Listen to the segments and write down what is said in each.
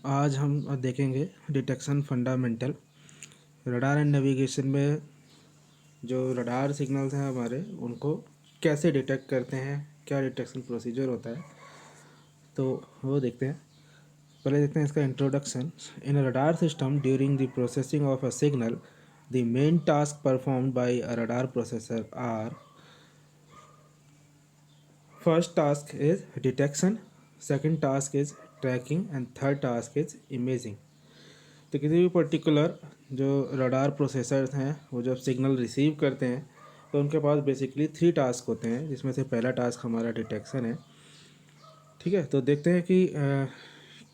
आज हम देखेंगे detection fundamental. Radar and navigation में जो रडार सिग्नल्स हैं हमारे, उनको कैसे डिटेक्ट करते हैं, क्या डिटेक्शन प्रोसीजर होता है, तो वो देखते हैं। पहले देखते हैं इसका introduction. In a radar system during the processing of a signal the main task performed by a radar processor are: first task is detection, second task is tracking and third task is imaging. तो किसी भी particular जो radar processors हैं वो जब signal receive करते हैं तो उनके पास बेसिकली 3 टास्क होते हैं, जिसमें से पहला टास्क हमारा डिटेक्शन है। ठीक है, तो देखते हैं कि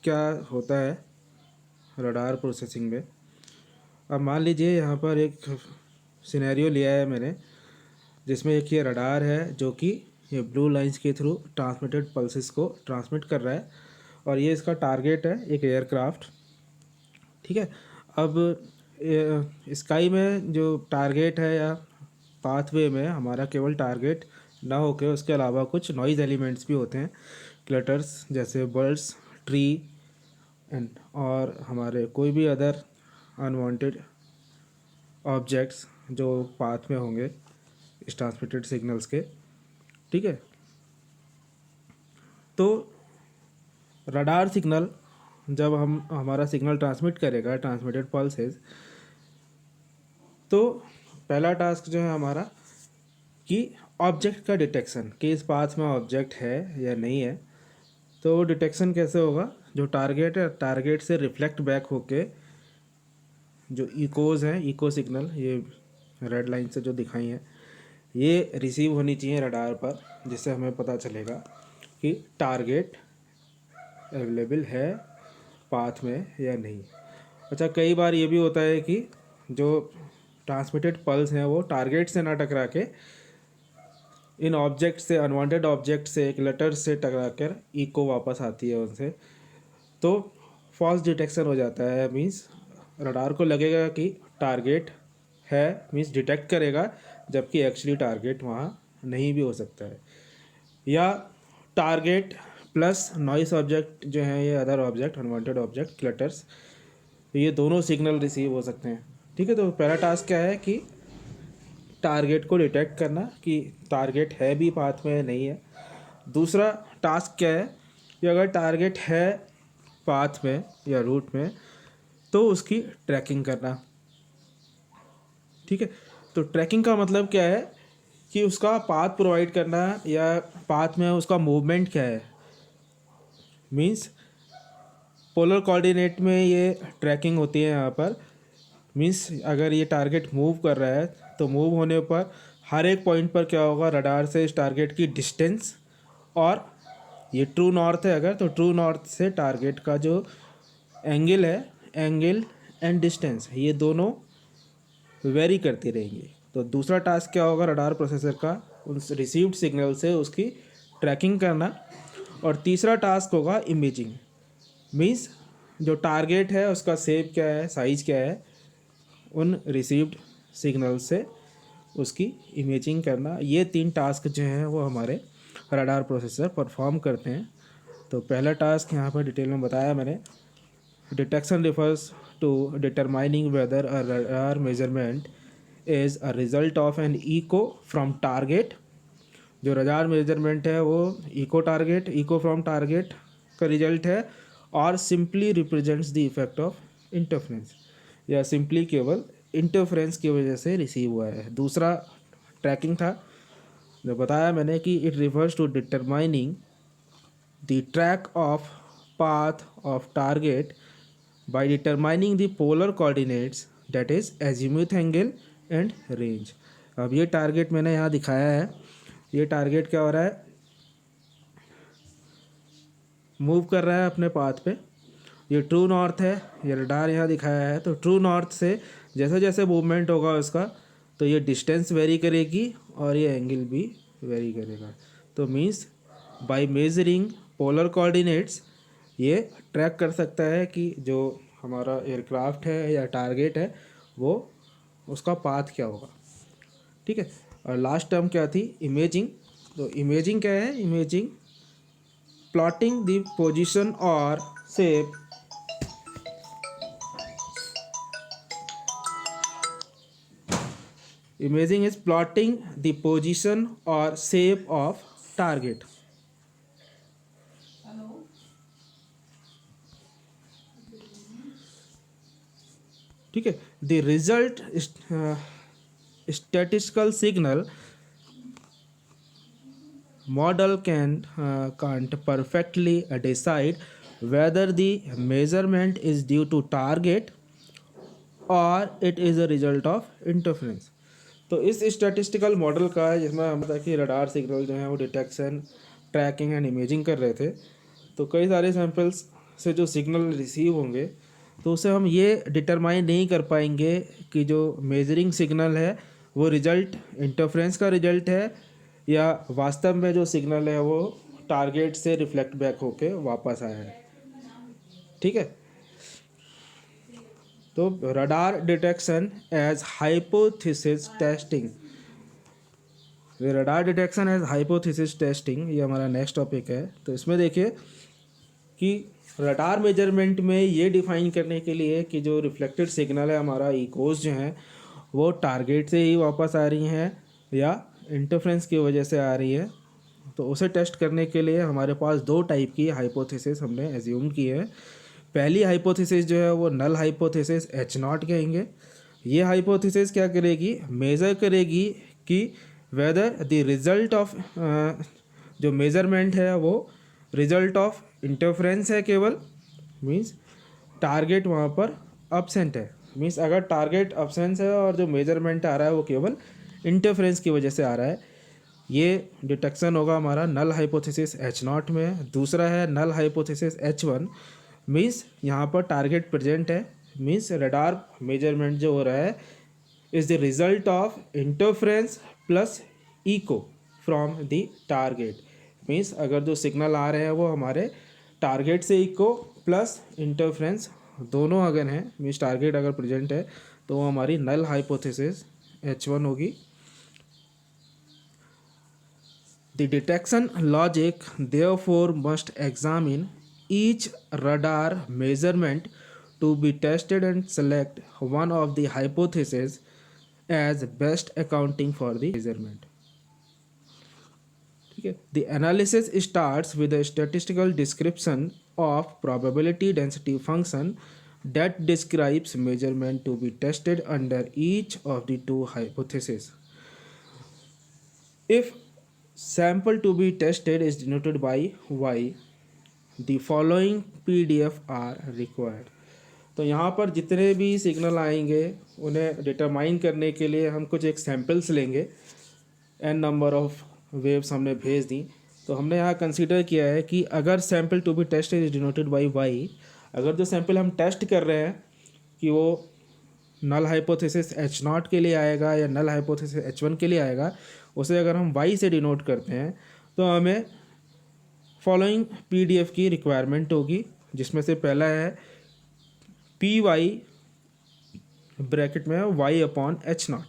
क्या होता है रडार प्रोसेसिंग में। अब मान लीजिए यहाँ पर एक सिनेरियो लिया है मैंने, जिसमें एक ये रडार है जो कि ये ब्लू लाइंस के थ्रू ट्रांसमिटेड पल्सेस को ट्रांसमिट कर रहा है, और ये इसका टारगेट है एक एयरक्राफ्ट। ठीक है, अब स्काई में जो टारगेट है या पाथवे में हमारा केवल टारगेट ना होके उसके अलावा कुछ नॉइज़ एलिमेंट्स भी होते हैं, क्लटर्स जैसे बर्ड्स, ट्री एंड और हमारे कोई भी अदर अनवांटेड ऑब्जेक्ट्स जो पाथ में होंगे इस ट्रांसमिटेड सिग्नल्स के। ठीक है, तो रडार सिग्नल जब हम हमारा सिग्नल ट्रांसमिट करेगा ट्रांसमिटेड पल्सेस, तो पहला टास्क जो है हमारा कि ऑब्जेक्ट का डिटेक्शन, कि इस पाथ में ऑब्जेक्ट है या नहीं है। तो डिटेक्शन कैसे होगा? जो टारगेट है, टारगेट से रिफ्लेक्ट बैक होके जो इकोज़ हैं, इको सिग्नल ये रेड लाइन से जो दिखाई हैं, ये रिसीव होनी चाहिए रडार पर, जिससे हमें पता चलेगा कि टारगेट अवेलेबल है पाथ में या नहीं। अच्छा, कई बार ये भी होता है कि जो ट्रांसमिटेड पल्स हैं वो टारगेट से ना टकरा के इन ऑब्जेक्ट से, अनवांटेड ऑब्जेक्ट से, एक लेटर से टकरा कर इको वापस आती है उनसे, तो फॉल्स डिटेक्शन हो जाता है। मींस रडार को लगेगा कि टारगेट है, मींस डिटेक्ट करेगा, जबकि एक्चुअली टारगेट वहाँ नहीं भी हो सकता है। या टारगेट प्लस नॉइस ऑब्जेक्ट जो हैं, ये other object, unwanted object, clutters, तो ये दोनों सिग्नल रिसीव हो सकते हैं। ठीक है, तो पहला टास्क क्या है कि टारगेट को डिटेक्ट करना कि टारगेट है भी पाथ में नहीं है। दूसरा टास्क क्या है कि अगर टारगेट है पाथ में या रूट में तो उसकी ट्रैकिंग करना। ठीक है, तो ट्रैकिंग का मतलब क्या है कि उसका पाथ प्रोवाइड करना, या पाथ में उसका मूवमेंट क्या है। मींस पोलर कोऑर्डिनेट में ये ट्रैकिंग होती है यहाँ पर। मींस अगर ये टारगेट मूव कर रहा है तो मूव होने पर हर एक पॉइंट पर क्या होगा, रडार से इस टारगेट की डिस्टेंस, और ये ट्रू नॉर्थ है अगर, तो ट्रू नॉर्थ से टारगेट का जो एंगल है, एंगल एंड डिस्टेंस, ये दोनों वेरी करती रहेंगी। तो दूसरा टास्क क्या होगा रडार प्रोसेसर का, उन रिसीव्ड सिग्नल से उसकी ट्रैकिंग करना। और तीसरा टास्क होगा इमेजिंग। मीन्स जो टारगेट है उसका शेप क्या है, साइज़ क्या है, उन रिसीव्ड सिग्नल से उसकी इमेजिंग करना। ये 3 टास्क जो हैं वो हमारे रडार प्रोसेसर परफॉर्म करते हैं। तो पहला टास्क यहाँ पर डिटेल में बताया मैंने। Detection refers to determining whether a radar measurement is a result of an echo from target. जो रडार मेजरमेंट है वो echo target, echo from target का रिजल्ट है, और simply represents the effect of interference, या सिंपली केवल interference की वजह से रिसीव हुआ है। दूसरा ट्रैकिंग था, जो बताया मैंने कि it refers to determining the track of path of target by determining the polar coordinates, that is azimuth angle and range। अब ये टारगेट मैंने यहाँ दिखाया है। ये टारगेट क्या हो रहा है, मूव कर रहा है अपने पाथ पे। ये ट्रू नॉर्थ है, ये रडार यहाँ दिखाया है। तो ट्रू नॉर्थ से जैसे जैसे मूवमेंट होगा उसका, तो ये डिस्टेंस वेरी करेगी और ये एंगल भी वेरी करेगा। तो means by measuring polar coordinates ये ट्रैक कर सकता है कि जो हमारा एयरक्राफ्ट है या टारगेट है वो, उसका पाथ क्या होगा। ठीक है, और लास्ट टर्म क्या थी, इमेजिंग। तो इमेजिंग क्या है, इमेजिंग प्लॉटिंग द पोजीशन और shape imaging is plotting the position और शेप ऑफ टारगेट। ठीक है। The result statistical signal model can't perfectly decide whether the measurement is due to target और it is a result of interference. तो इस statistical model का जिसमें हम था कि रडार सिग्नल जो है वो डिटेक्शन, ट्रैकिंग एंड इमेजिंग कर रहे थे, तो कई सारे सैंपल्स से जो सिग्नल रिसीव होंगे तो उससे हम ये डिटरमाइन नहीं कर पाएंगे कि जो मेजरिंग सिग्नल है वो रिजल्ट इंटरफेरेंस का रिजल्ट है या वास्तव में जो सिग्नल है वो टारगेट से रिफ्लेक्ट बैक होके वापस आया है। ठीक है। तो radar detection as hypothesis testing, radar detection as hypothesis testing ये हमारा नेक्स्ट टॉपिक है। तो इसमें देखिए कि रडार मेजरमेंट में ये डिफाइन करने के लिए कि जो रिफ्लेक्टेड सिग्नल है हमारा इकोज जो है वो टारगेट से ही वापस आ रही हैं या इंटरफेरेंस की वजह से आ रही है, तो उसे टेस्ट करने के लिए हमारे पास दो टाइप की हाइपोथेसिस हमने एज्यूम की है। पहली हाइपोथेसिस जो है वो नल हाइपोथेसिस H0 कहेंगे। ये हाइपोथेसिस क्या करेगी, मेज़र करेगी कि वेदर द रिज़ल्ट ऑफ जो मेज़रमेंट है वो रिज़ल्ट ऑफ इंटरफेरेंस है केवल, मींस टारगेट वहाँ पर अब्सेंट है, मींस अगर टारगेट अब्सेंस है और जो मेजरमेंट आ रहा है वो केवल इंटरफेरेंस की वजह से आ रहा है, ये डिटेक्शन होगा हमारा नल हाइपोथेसिस H0 में। दूसरा है नल हाइपोथेसिस H1, मींस यहाँ पर टारगेट प्रेजेंट है, मींस रडार मेजरमेंट जो हो रहा है is the result of interference plus eco from the target, means अगर जो सिग्नल आ रहे हैं वो हमारे टारगेट से इको प्लस इंटरफेरेंस दोनों अगर हैं, मींस टारगेट अगर प्रेजेंट है तो वो हमारी नल हाइपोथेसिस H1 होगी। The detection logic therefore must examine each radar measurement to be tested and select one of the hypotheses as best accounting for the measurement. ठीक है। The analysis starts with a statistical description of probability density function that describes measurement to be tested under each of the two hypotheses. If sample to be tested is denoted by y, the following PDF are required. तो यहाँ पर जितने भी signal आएंगे उन्हें determine करने के लिए हम कुछ एक सैम्पल्स लेंगे, n नंबर ऑफ वेव्स हमने भेज दी। तो हमने यहाँ कंसीडर किया है कि अगर sample to be test is denoted by Y, अगर जो सैम्पल हम टेस्ट कर रहे हैं कि वो नल हाइपोथेसिस H0 के लिए आएगा या नल हाइपोथेसिस H1 के लिए आएगा, उसे अगर हम y से डिनोट करते हैं तो हमें फॉलोइंग PDF की रिक्वायरमेंट होगी, जिसमें से पहला है PY ब्रैकेट में y/H0।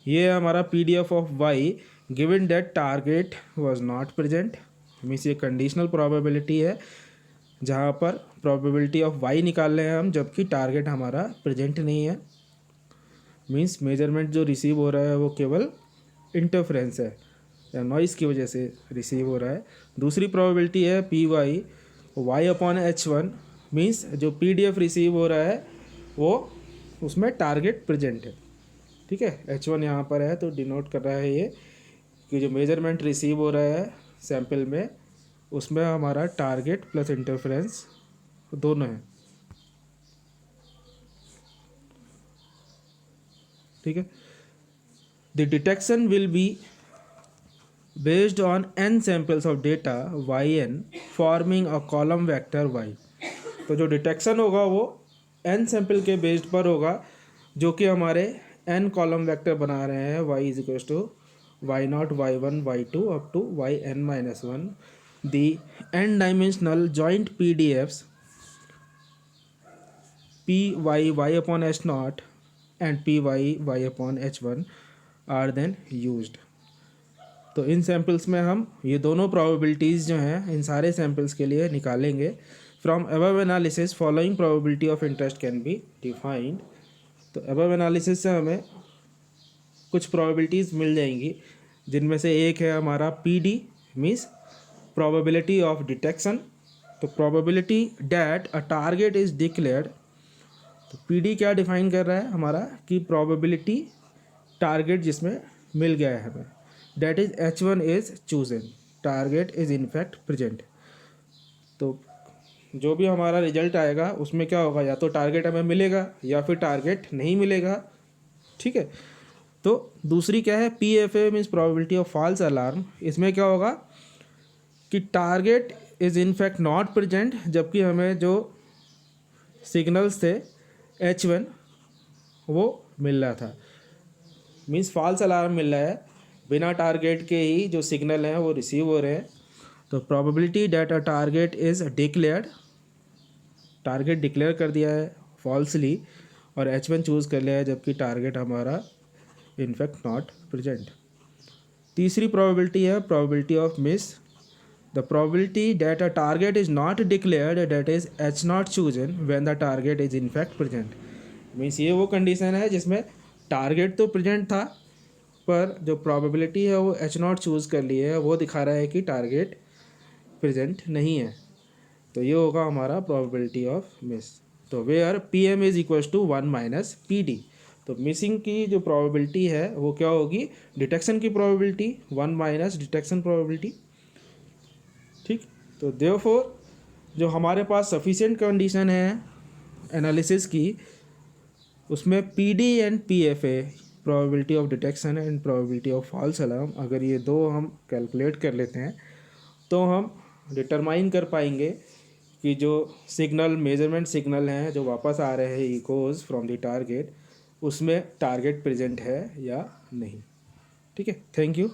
ये है हमारा PDF of y given that target was not present, means ये कंडीशनल प्रोबेबिलिटी है जहाँ पर प्रोबेबिलिटी ऑफ y निकाल रहे हैं हम जबकि टारगेट हमारा प्रेजेंट नहीं है, मीन्स मेजरमेंट जो रिसीव हो रहा है वो केवल इंटरफेरेंस है या नॉइज़ की वजह से रिसीव हो रहा है। दूसरी प्रोबेबिलिटी है PY y/H1, मीन्स जो PDF रिसीव हो रहा है वो उसमें टारगेट प्रेजेंट है। ठीक है, H1 यहाँ पर है तो डिनोट कर रहा है ये कि जो मेजरमेंट रिसीव हो रहा है सैम्पल में उसमें हमारा टारगेट प्लस इंटरफेरेंस दोनों है। ठीक है। The detection will be based on n samples of data yn forming a column vector y। तो जो डिटेक्शन होगा वो n सैम्पल के बेस्ड पर होगा जो कि हमारे n कॉलम वेक्टर बना रहे हैं, y is equal to y0 y1 y2 up to yn-1। The n dimensional joint PDFs PY y/H0 and PY y/H1 are then used. तो इन सैम्पल्स में हम ये दोनों प्रोबेबिलिटीज़ जो हैं इन सारे सैम्पल्स के लिए निकालेंगे। From above analysis following probability of interest can be defined. तो अबव एनालिसिस से हमें कुछ प्रोबेबिलिटीज़ मिल जाएंगी, जिनमें से एक है हमारा PD means probability of detection. तो probability that a target is declared, तो PD क्या डिफाइन कर रहा है हमारा कि प्रोबेबिलिटी टारगेट जिसमें मिल गया है हमें, that is H1 is chosen, target is in fact present. तो जो भी हमारा रिजल्ट आएगा उसमें क्या होगा, या तो टारगेट हमें मिलेगा या फिर टारगेट नहीं मिलेगा। ठीक है। तो दूसरी क्या है, PFA means probability of false alarm. इसमें क्या होगा कि target is in fact not present, जबकि हमें जो सिग्नल्स थे H1 वो मिल रहा था, मीन्स फॉल्स अलार्म मिल रहा है, बिना टारगेट के ही जो सिग्नल हैं वो रिसीव हो रहे हैं। तो probability that a target is declared, target declare कर दिया है फॉल्सली और H1 चूज़ कर लिया है, जबकि टारगेट हमारा इनफैक्ट नॉट प्रेजेंट। तीसरी प्रोबेबिलिटी है probability of miss, the probability that a target is not declared that is H not chosen when the target is in fact present. Means ये वो कंडीशन है जिसमें टारगेट तो प्रेजेंट था पर जो प्रोबेबिलिटी है वो H नॉट चूज़ कर ली है, वो दिखा रहा है कि टारगेट प्रेजेंट नहीं है। तो ये होगा हमारा प्रोबेबिलिटी ऑफ मिस। तो where PM is equals to 1 minus PD। तो मिसिंग की जो प्रोबेबिलिटी है वो क्या होगी, डिटेक्शन की प्रोबेबिलिटी 1 माइनस डिटेक्शन प्रोबेबिलिटी। ठीक। तो देयरफॉर जो हमारे पास सफिशिएंट कंडीशन है एनालिसिस की, उसमें PD and PFA probability of detection and probability of false alarm, अगर ये दो हम कैलकुलेट कर लेते हैं तो हम डिटरमाइन कर पाएंगे कि जो सिग्नल मेजरमेंट सिग्नल हैं जो वापस आ रहे हैं इकोज फ्रॉम द टारगेट, उसमें टारगेट प्रेजेंट है या नहीं। ठीक है, थैंक यू।